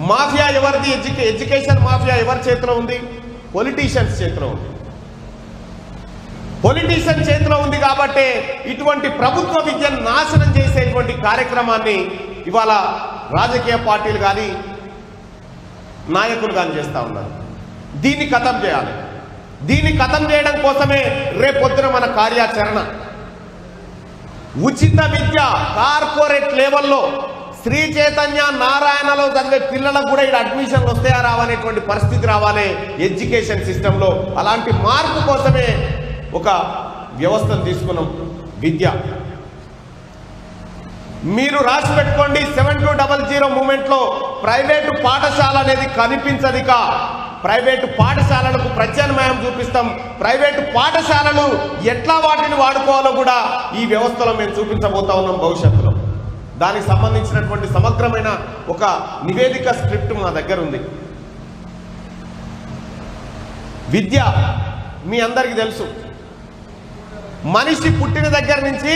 Mafia ఎవరిది? Education mafia ఎవరి చేతిలో ఉంది? పొలిటీషియన్స్ చేతిలో ఉంది. పొలిటీషియన్ చేతిలో ఉంది కాబట్టి ఇటువంటి ప్రభుత్వ విద్యను నాశనం చేసేటువంటి కార్యక్రమాన్ని ఇవాళ రాజకీయ పార్టీలు కానీ నాయకులు కానీ చేస్తూ ఉన్నారు. దీన్ని ఖతం చేయాలి. దీన్ని ఖతం చేయడం కోసమే రేపొద్దున మన కార్యాచరణ. ఉచిత విద్య కార్పొరేట్ లెవెల్లో శ్రీ చైతన్య నారాయణలో చదివే పిల్లలకు కూడా ఇక్కడ అడ్మిషన్లు వస్తాయా రావనేటువంటి పరిస్థితి రావాలి ఎడ్యుకేషన్ సిస్టంలో. అలాంటి మార్పు కోసమే ఒక వ్యవస్థను తీసుకున్నాం విద్య. మీరు రాసి పెట్టుకోండి, 7200 మూమెంట్లో ప్రైవేటు పాఠశాల అనేది కనిపించదిక. ప్రైవేటు పాఠశాలలకు ప్రత్యామ్నాయం చూపిస్తాం. ప్రైవేటు పాఠశాలలు ఎట్లా వాటిని వాడుకోవాలో కూడా ఈ వ్యవస్థలో మేము చూపించబోతా ఉన్నాం భవిష్యత్తులో. దానికి సంబంధించినటువంటి సమగ్రమైన ఒక నివేదిక స్క్రిప్ట్ మా దగ్గర ఉంది. విద్య మీ అందరికీ తెలుసు, మనిషి పుట్టిన దగ్గర నుంచి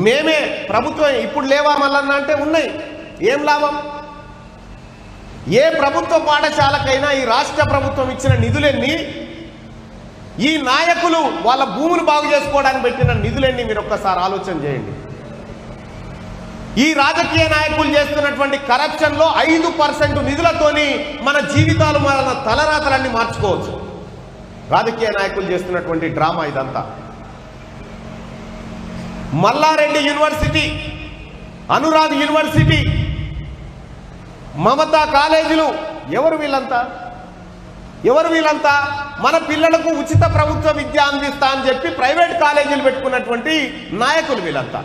మేమే ప్రభుత్వం ఇప్పుడు లేవా మళ్ళన్నా అంటే ఉన్నాయి. ఏం లాభం? ఏ ప్రభుత్వ పాఠశాలకైనా ఈ రాష్ట్ర ప్రభుత్వం ఇచ్చిన నిధులెన్ని, ఈ నాయకులు వాళ్ళ భూములు బాగు చేసుకోవడానికి పెట్టిన నిధులెన్ని మీరు ఒక్కసారి ఆలోచన చేయండి. ఈ రాజకీయ నాయకులు చేస్తున్నటువంటి కరప్షన్లో 5% నిధులతోని మన జీవితాలు, మన తలరాతలన్నీ మార్చుకోవచ్చు. రాజకీయ నాయకులు చేస్తున్నటువంటి డ్రామా ఇదంతా. మల్లారెడ్డి యూనివర్సిటీ, అనురాగ్ యూనివర్సిటీ, మమతా కాలేజీలు, ఎవరు వీళ్ళంతా? ఎవరు వీళ్ళంతా? మన పిల్లలకు ఉచిత ప్రభుత్వ విద్య అందిస్తా అని చెప్పి ప్రైవేట్ కాలేజీలు పెట్టుకున్నటువంటి నాయకులు వీళ్ళంతా.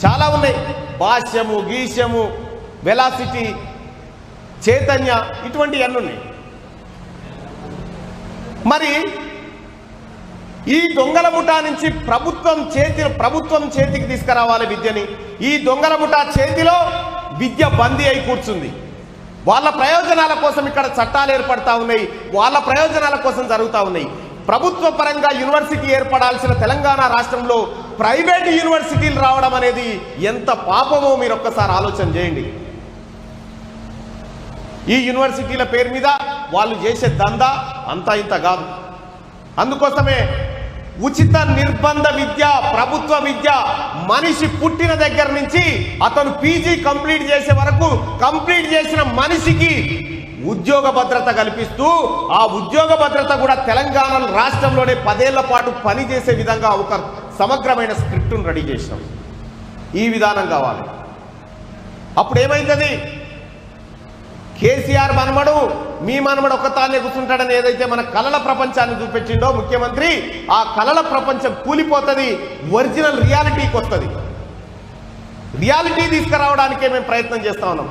చాలా ఉన్నాయి. భాష్యము, గీష్యము, వెలాసిటీ, చైతన్య, ఇటువంటి అన్నీ ఉన్నాయి. మరి ఈ దొంగల ముఠా నుంచి ప్రభుత్వం చేతికి తీసుకురావాలి విద్యని. ఈ దొంగల ముఠా చేతిలో విద్య బందీ అయి కూర్చుంది. వాళ్ళ ప్రయోజనాల కోసం ఇక్కడ చట్టాలు ఏర్పడతా ఉన్నాయి, వాళ్ళ ప్రయోజనాల కోసం జరుగుతూ ఉన్నాయి. ప్రభుత్వ పరంగా యూనివర్సిటీ ఏర్పడాల్సిన తెలంగాణ రాష్ట్రంలో ప్రైవేట్ యూనివర్సిటీలు రావడం అనేది ఎంత పాపమో మీరు ఒక్కసారి ఆలోచన చేయండి. ఈ యూనివర్సిటీల పేరు మీద వాళ్ళు చేసే దందా అంతా ఇంత కాదు. అందుకోసమే ఉచిత నిర్బంధ విద్య, ప్రభుత్వ విద్య, మనిషి పుట్టిన దగ్గర నుంచి అతను పీజీ కంప్లీట్ చేసే వరకు కంప్లీట్ చేసిన మనిషికి ఉద్యోగ భద్రత కల్పిస్తూ, ఆ ఉద్యోగ భద్రత కూడా తెలంగాణ రాష్ట్రంలోనే 10 ఏళ్ల పాటు పనిచేసే విధంగా ఒక సమగ్రమైన స్క్రిప్ట్ను రెడీ చేసినాం. ఈ విధానం కావాలి. అప్పుడు ఏమైంది? కేసీఆర్ మనమడు, మీ మనమడు ఒక్కతానే కూర్చుంటాడని ఏదైతే మన కళల ప్రపంచాన్ని చూపించిండో ముఖ్యమంత్రి, ఆ కళల ప్రపంచం కూలిపోతుంది, ఒరిజినల్ రియాలిటీకి వస్తుంది. రియాలిటీ తీసుకురావడానికే మేము ప్రయత్నం చేస్తా ఉన్నాం.